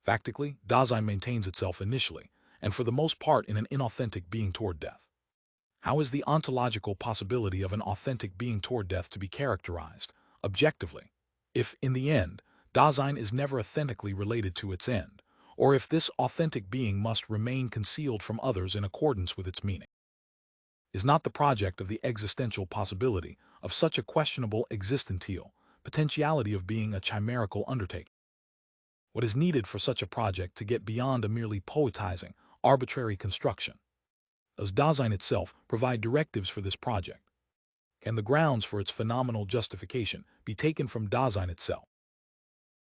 Factically, Dasein maintains itself initially, and for the most part in an inauthentic being toward death. How is the ontological possibility of an authentic being toward death to be characterized, objectively, if, in the end, Dasein is never authentically related to its end, or if this authentic being must remain concealed from others in accordance with its meaning? Is not the project of the existential possibility of such a questionable existential potentiality of being a chimerical undertaking? What is needed for such a project to get beyond a merely poetizing, arbitrary construction? Does Dasein itself provide directives for this project? Can the grounds for its phenomenal justification be taken from Dasein itself?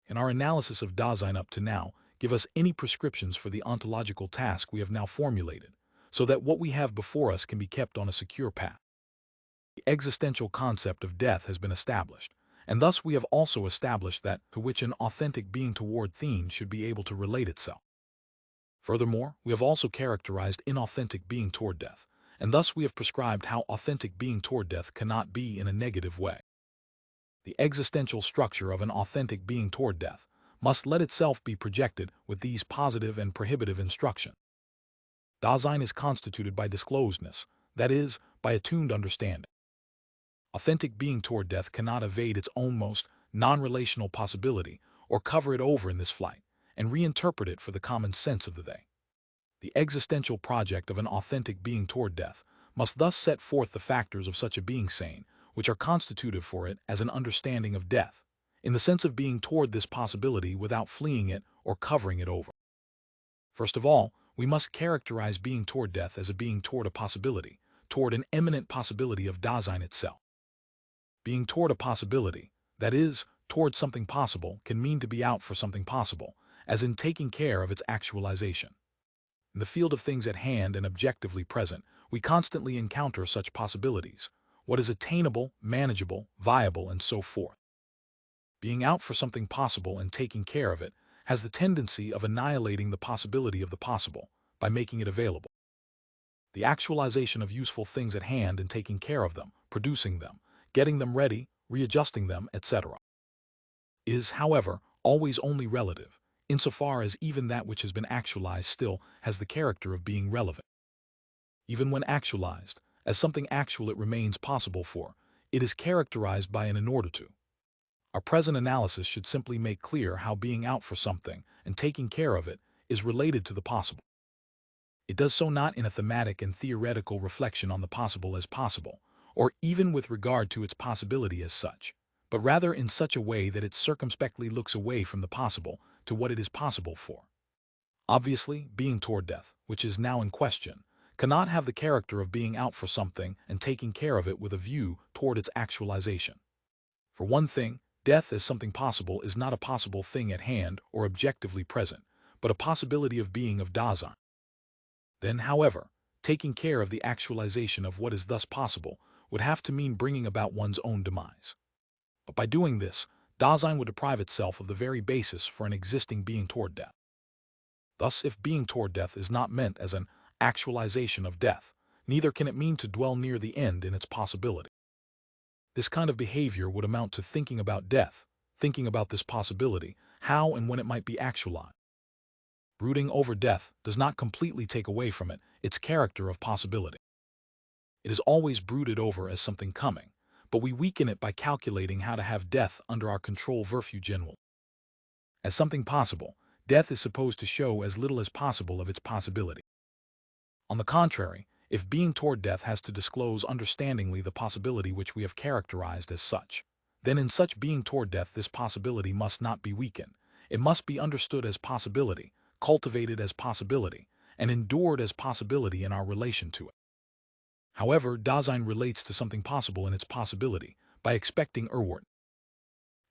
Can our analysis of Dasein up to now give us any prescriptions for the ontological task we have now formulated, so that what we have before us can be kept on a secure path? The existential concept of death has been established, and thus we have also established that to which an authentic being toward theme should be able to relate itself. Furthermore, we have also characterized inauthentic being toward death, and thus we have prescribed how authentic being toward death cannot be in a negative way. The existential structure of an authentic being toward death must let itself be projected with these positive and prohibitive instructions. Dasein is constituted by disclosedness, that is, by attuned understanding. Authentic being toward death cannot evade its own most non-relational possibility or cover it over in this flight and reinterpret it for the common sense of the they. The existential project of an authentic being toward death must thus set forth the factors of such a being sane, which are constitutive for it as an understanding of death, in the sense of being toward this possibility without fleeing it or covering it over. First of all, we must characterize being toward death as a being toward a possibility, toward an immanent possibility of Dasein itself. Being toward a possibility, that is, toward something possible, can mean to be out for something possible, as in taking care of its actualization. In the field of things at hand and objectively present, we constantly encounter such possibilities, what is attainable, manageable, viable, and so forth. Being out for something possible and taking care of it has the tendency of annihilating the possibility of the possible by making it available. The actualization of useful things at hand and taking care of them, producing them, getting them ready, readjusting them, etc., is, however, always only relative, insofar as even that which has been actualized still has the character of being relevant. Even when actualized, as something actual it remains possible for, it is characterized by an in order to. Our present analysis should simply make clear how being out for something and taking care of it is related to the possible. It does so not in a thematic and theoretical reflection on the possible as possible, or even with regard to its possibility as such, but rather in such a way that it circumspectly looks away from the possible to what it is possible for. Obviously, being toward death, which is now in question, cannot have the character of being out for something and taking care of it with a view toward its actualization. For one thing, death as something possible is not a possible thing at hand or objectively present, but a possibility of being of Dasein. Then, however, taking care of the actualization of what is thus possible would have to mean bringing about one's own demise. But by doing this, Dasein would deprive itself of the very basis for an existing being toward death. Thus, if being toward death is not meant as an actualization of death, neither can it mean to dwell near the end in its possibility. This kind of behavior would amount to thinking about death, thinking about this possibility, how and when it might be actualized. Brooding over death does not completely take away from it its character of possibility. It is always brooded over as something coming, but we weaken it by calculating how to have death under our control verfu general. As something possible, death is supposed to show as little as possible of its possibility. On the contrary, if being toward death has to disclose understandingly the possibility which we have characterized as such, then in such being toward death this possibility must not be weakened. It must be understood as possibility, cultivated as possibility, and endured as possibility in our relation to it. However, Dasein relates to something possible in its possibility by expecting Erwart.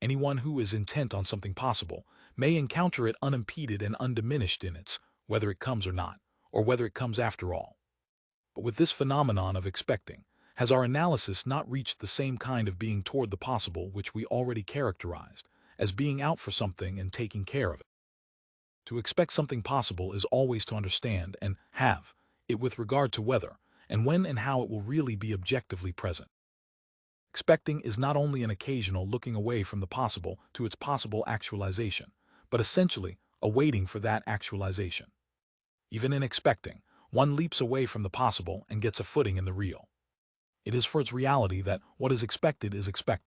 Anyone who is intent on something possible may encounter it unimpeded and undiminished in its, whether it comes or not, or whether it comes after all. But with this phenomenon of expecting, has our analysis not reached the same kind of being toward the possible which we already characterized as being out for something and taking care of it? To expect something possible is always to understand and have it with regard to whether and when and how it will really be objectively present. Expecting is not only an occasional looking away from the possible to its possible actualization, but essentially awaiting for that actualization. Even in expecting, one leaps away from the possible and gets a footing in the real. It is for its reality that what is expected is expected.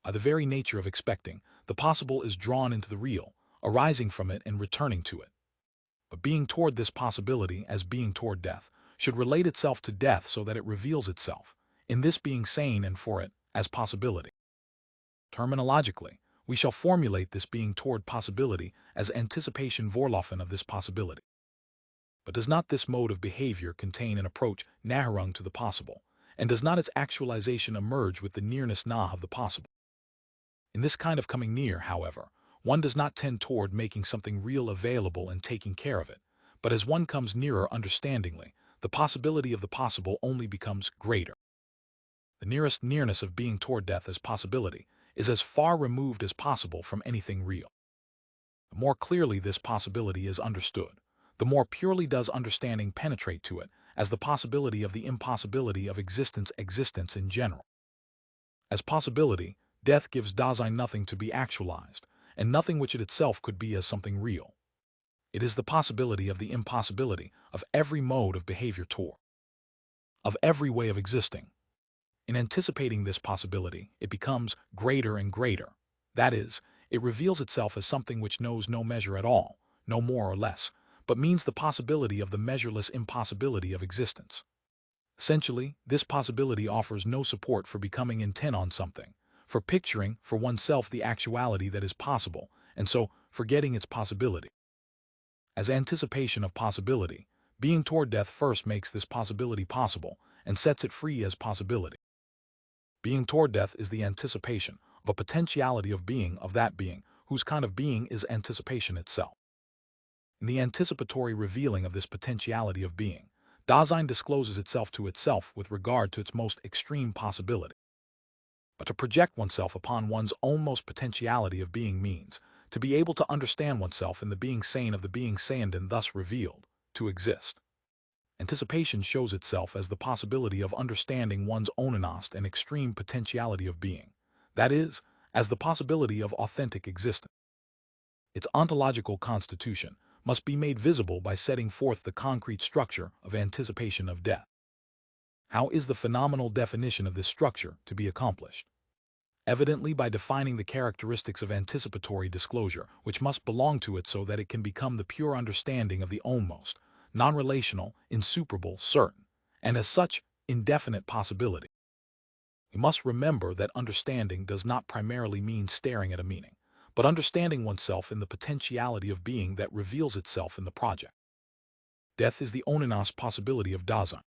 By the very nature of expecting, the possible is drawn into the real, arising from it and returning to it. But being toward this possibility as being toward death should relate itself to death so that it reveals itself, in this being sane and for it, as possibility. Terminologically, we shall formulate this being toward possibility as anticipation vorlaufen of this possibility. But does not this mode of behavior contain an approach naherung to the possible, and does not its actualization emerge with the nearness nah of the possible? In this kind of coming near, however, one does not tend toward making something real available and taking care of it, but as one comes nearer understandingly, the possibility of the possible only becomes greater. The nearest nearness of being toward death as possibility is as far removed as possible from anything real. The more clearly this possibility is understood, the more purely does understanding penetrate to it as the possibility of the impossibility of existence in general. As possibility, death gives Dasein nothing to be actualized, and nothing which it itself could be as something real. It is the possibility of the impossibility of every mode of behavior toward, of every way of existing. In anticipating this possibility, it becomes greater and greater. That is, it reveals itself as something which knows no measure at all, no more or less, but means the possibility of the measureless impossibility of existence. Essentially, this possibility offers no support for becoming intent on something, for picturing for oneself the actuality that is possible, and so forgetting its possibility. As anticipation of possibility, being toward death first makes this possibility possible and sets it free as possibility. Being toward death is the anticipation of a potentiality of being of that being, whose kind of being is anticipation itself. In the anticipatory revealing of this potentiality of being, Dasein discloses itself to itself with regard to its most extreme possibility. But to project oneself upon one's own most potentiality of being means to be able to understand oneself in the being sane of the being saned and thus revealed, to exist. Anticipation shows itself as the possibility of understanding one's onanost and extreme potentiality of being, that is, as the possibility of authentic existence. Its ontological constitution must be made visible by setting forth the concrete structure of anticipation of death. How is the phenomenal definition of this structure to be accomplished? Evidently by defining the characteristics of anticipatory disclosure which must belong to it so that it can become the pure understanding of the almost, non-relational, insuperable, certain, and as such, indefinite possibility. We must remember that understanding does not primarily mean staring at a meaning, but understanding oneself in the potentiality of being that reveals itself in the project. Death is the onanos possibility of Dasein.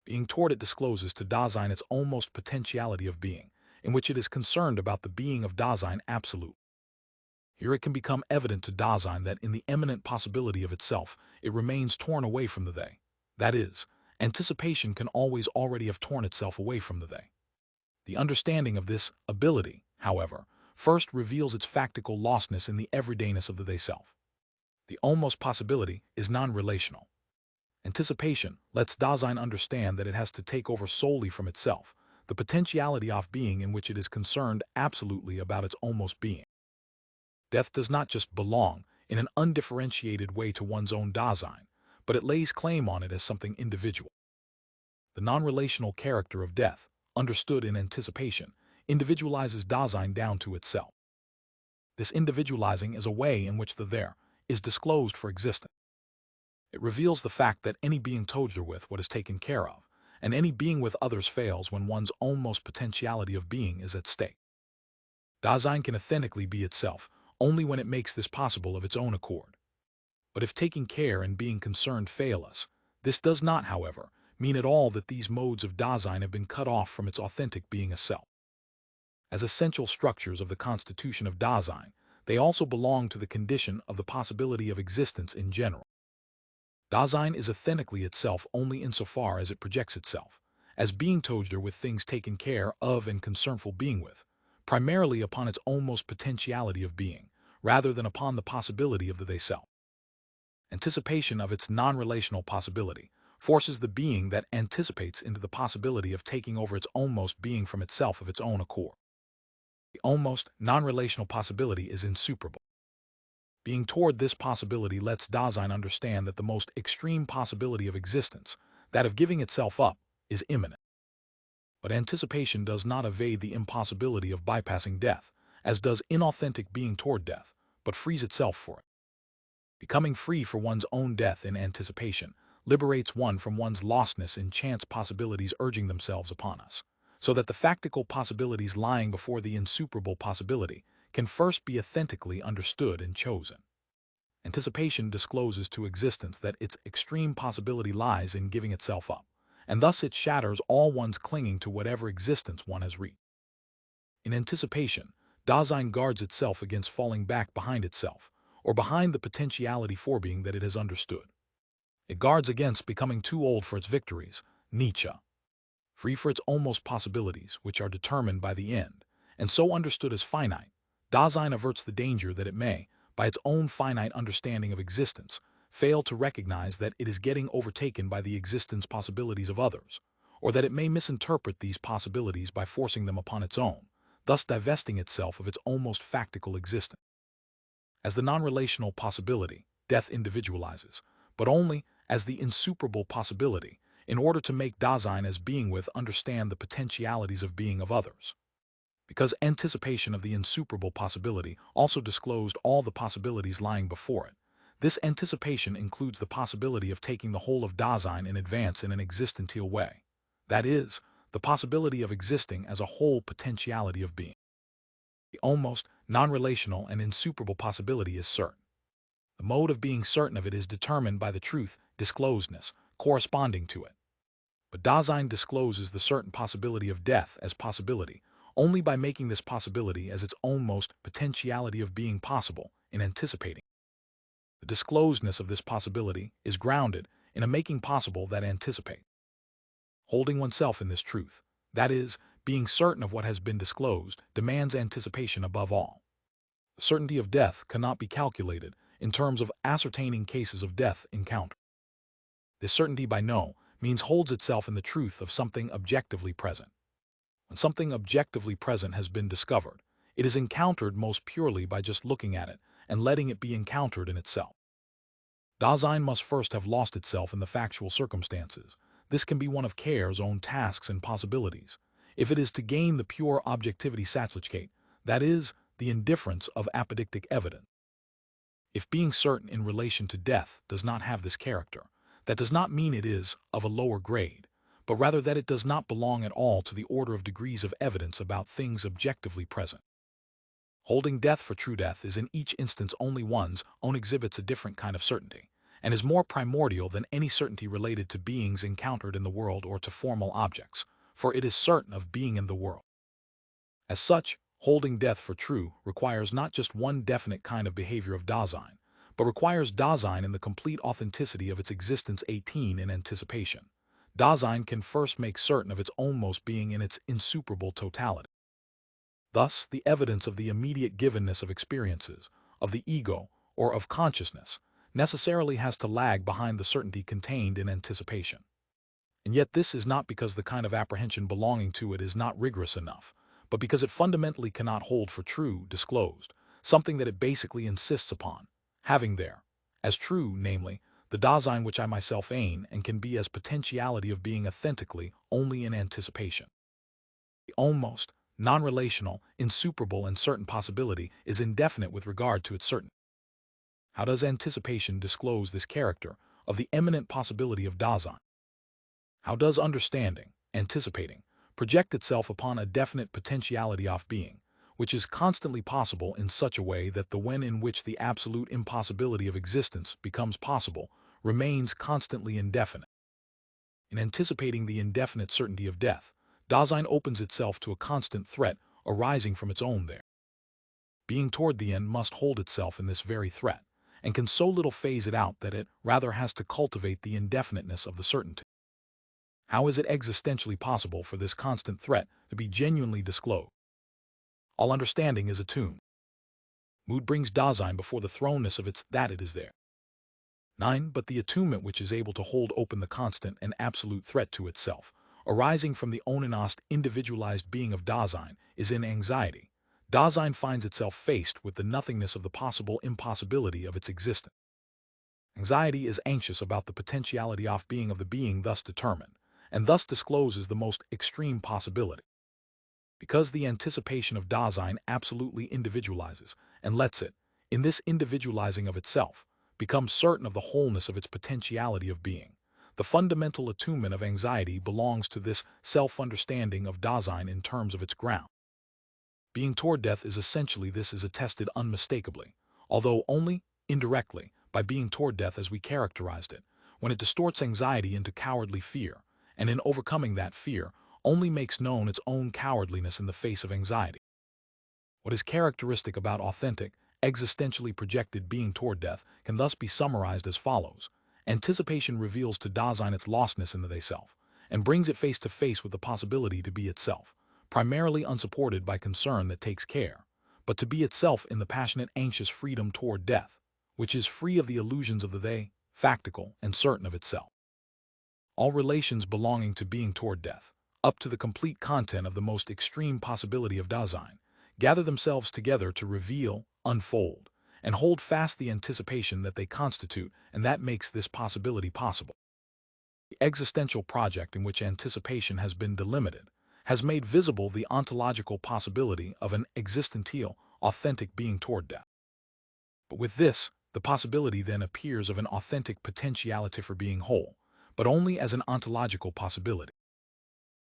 Being toward it discloses to Dasein its almost potentiality of being, in which it is concerned about the being of Dasein absolute. Here it can become evident to Dasein that in the eminent possibility of itself, it remains torn away from the they. That is, anticipation can always already have torn itself away from the they. The understanding of this ability, however, first reveals its factical lostness in the everydayness of the they-self. The almost possibility is non-relational. Anticipation lets Dasein understand that it has to take over solely from itself, the potentiality of being in which it is concerned absolutely about its almost being. Death does not just belong in an undifferentiated way to one's own Dasein, but it lays claim on it as something individual. The non-relational character of death, understood in anticipation, individualizes Dasein down to itself. This individualizing is a way in which the there is disclosed for existence. It reveals the fact that any being together with what is taken care of, and any being with others fails when one's almost potentiality of being is at stake. Dasein can authentically be itself only when it makes this possible of its own accord. But if taking care and being concerned fail us, this does not, however, mean at all that these modes of Dasein have been cut off from its authentic being as self. As essential structures of the constitution of Dasein, they also belong to the condition of the possibility of existence in general. Dasein is authentically itself only insofar as it projects itself, as being together with things taken care of and concernful being with, primarily upon its almost potentiality of being, rather than upon the possibility of the they-self. Anticipation of its non-relational possibility forces the being that anticipates into the possibility of taking over its almost being from itself of its own accord. The almost non-relational possibility is insuperable. Being toward this possibility lets Dasein understand that the most extreme possibility of existence, that of giving itself up, is imminent. But anticipation does not evade the impossibility of bypassing death, as does inauthentic being toward death, but frees itself for it. Becoming free for one's own death in anticipation liberates one from one's lostness in chance possibilities urging themselves upon us, so that the factical possibilities lying before the insuperable possibility can first be authentically understood and chosen. Anticipation discloses to existence that its extreme possibility lies in giving itself up, and thus it shatters all one's clinging to whatever existence one has reached. In anticipation, Dasein guards itself against falling back behind itself, or behind the potentiality for being that it has understood. It guards against becoming too old for its victories, Nietzsche. Free for its almost possibilities, which are determined by the end, and so understood as finite, Dasein averts the danger that it may, by its own finite understanding of existence, fail to recognize that it is getting overtaken by the existence possibilities of others, or that it may misinterpret these possibilities by forcing them upon its own, thus divesting itself of its almost factical existence. As the non-relational possibility, death individualizes, but only as the insuperable possibility, in order to make Dasein as being with understand the potentialities of being of others. Because anticipation of the insuperable possibility also disclosed all the possibilities lying before it, this anticipation includes the possibility of taking the whole of Dasein in advance in an existential way. That is, the possibility of existing as a whole potentiality of being. The almost non-relational and insuperable possibility is certain. The mode of being certain of it is determined by the truth, disclosedness, corresponding to it. But Dasein discloses the certain possibility of death as possibility, only by making this possibility as its almost potentiality of being possible in anticipating. The disclosedness of this possibility is grounded in a making possible that anticipates. Holding oneself in this truth, that is, being certain of what has been disclosed, demands anticipation above all. The certainty of death cannot be calculated in terms of ascertaining cases of death encountered. This certainty by no means holds itself in the truth of something objectively present. When something objectively present has been discovered, it is encountered most purely by just looking at it and letting it be encountered in itself. Dasein must first have lost itself in the factual circumstances. This can be one of care's own tasks and possibilities, if it is to gain the pure objectivity Sachlichkeit, that is, the indifference of apodictic evidence. If being certain in relation to death does not have this character, that does not mean it is of a lower grade, but rather that it does not belong at all to the order of degrees of evidence about things objectively present. Holding death for true death is in each instance only one's own exhibits a different kind of certainty, and is more primordial than any certainty related to beings encountered in the world or to formal objects, for it is certain of being in the world. As such, holding death for true requires not just one definite kind of behavior of Dasein, but requires Dasein in the complete authenticity of its existence 18 in anticipation. Dasein can first make certain of its almost being in its insuperable totality. Thus, the evidence of the immediate givenness of experiences, of the ego, or of consciousness, necessarily has to lag behind the certainty contained in anticipation. And yet this is not because the kind of apprehension belonging to it is not rigorous enough, but because it fundamentally cannot hold for true, disclosed, something that it basically insists upon, having there, as true, namely, the Dasein which I myself aim and can be as potentiality of being authentically only in anticipation. The almost, non-relational, insuperable and certain possibility is indefinite with regard to its certainty. How does anticipation disclose this character of the eminent possibility of Dasein? How does understanding, anticipating, project itself upon a definite potentiality of being, which is constantly possible in such a way that the when in which the absolute impossibility of existence becomes possible remains constantly indefinite? In anticipating the indefinite certainty of death, Dasein opens itself to a constant threat arising from its own there. Being toward the end must hold itself in this very threat, and can so little phase it out that it rather has to cultivate the indefiniteness of the certainty. How is it existentially possible for this constant threat to be genuinely disclosed? All understanding is attuned. Mood brings Dasein before the thrownness of its that it is there. 9. But the attunement which is able to hold open the constant and absolute threat to itself, arising from the onenast individualized being of Dasein, is in anxiety. Dasein finds itself faced with the nothingness of the possible impossibility of its existence. Anxiety is anxious about the potentiality of being of the being thus determined, and thus discloses the most extreme possibility. Because the anticipation of Dasein absolutely individualizes and lets it, in this individualizing of itself, become certain of the wholeness of its potentiality of being. The fundamental attunement of anxiety belongs to this self-understanding of Dasein in terms of its ground. Being toward death is essentially this is attested unmistakably, although only indirectly, by being toward death as we characterized it, when it distorts anxiety into cowardly fear, and in overcoming that fear, only makes known its own cowardliness in the face of anxiety. What is characteristic about authentic, existentially projected being toward death can thus be summarized as follows. Anticipation reveals to Dasein its lostness in the they-self, and brings it face to face with the possibility to be itself, primarily unsupported by concern that takes care, but to be itself in the passionate anxious freedom toward death, which is free of the illusions of the they, factical and certain of itself. All relations belonging to being toward death, up to the complete content of the most extreme possibility of Dasein, gather themselves together to reveal, unfold, and hold fast the anticipation that they constitute, and that makes this possibility possible. The existential project in which anticipation has been delimited has made visible the ontological possibility of an existential, authentic being toward death. But with this, the possibility then appears of an authentic potentiality for being whole, but only as an ontological possibility.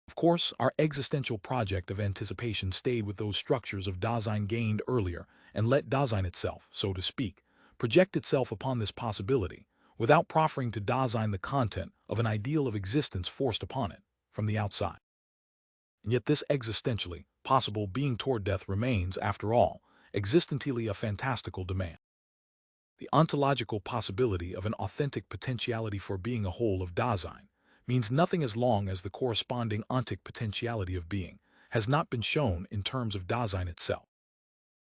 Of course, our existential project of anticipation stayed with those structures of Dasein gained earlier and let Dasein itself, so to speak, project itself upon this possibility, without proffering to Dasein the content of an ideal of existence forced upon it from the outside. And yet this existentially possible being toward death remains, after all, existentially a fantastical demand. The ontological possibility of an authentic potentiality for being a whole of Dasein means nothing as long as the corresponding ontic potentiality of being has not been shown in terms of Dasein itself.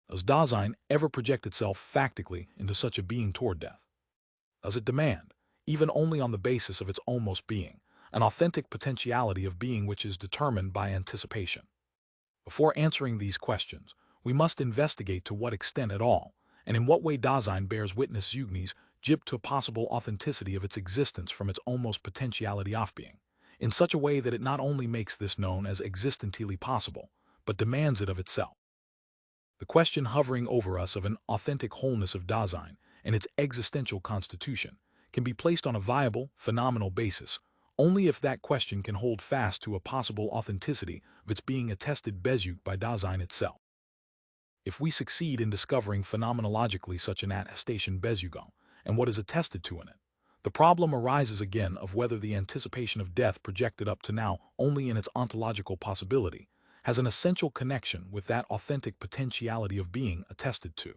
Does Dasein ever project itself factically into such a being toward death? Does it demand, even only on the basis of its almost being, an authentic potentiality of being which is determined by anticipation? Before answering these questions, we must investigate to what extent at all, and in what way Dasein bears witness to a possible authenticity of its existence from its almost potentiality of being, in such a way that it not only makes this known as existentially possible, but demands it of itself. The question hovering over us of an authentic wholeness of Dasein and its existential constitution can be placed on a viable, phenomenal basis only if that question can hold fast to a possible authenticity of its being attested by Dasein itself. If we succeed in discovering phenomenologically such an attestation and what is attested to in it, the problem arises again of whether the anticipation of death projected up to now only in its ontological possibility has an essential connection with that authentic potentiality of being attested to.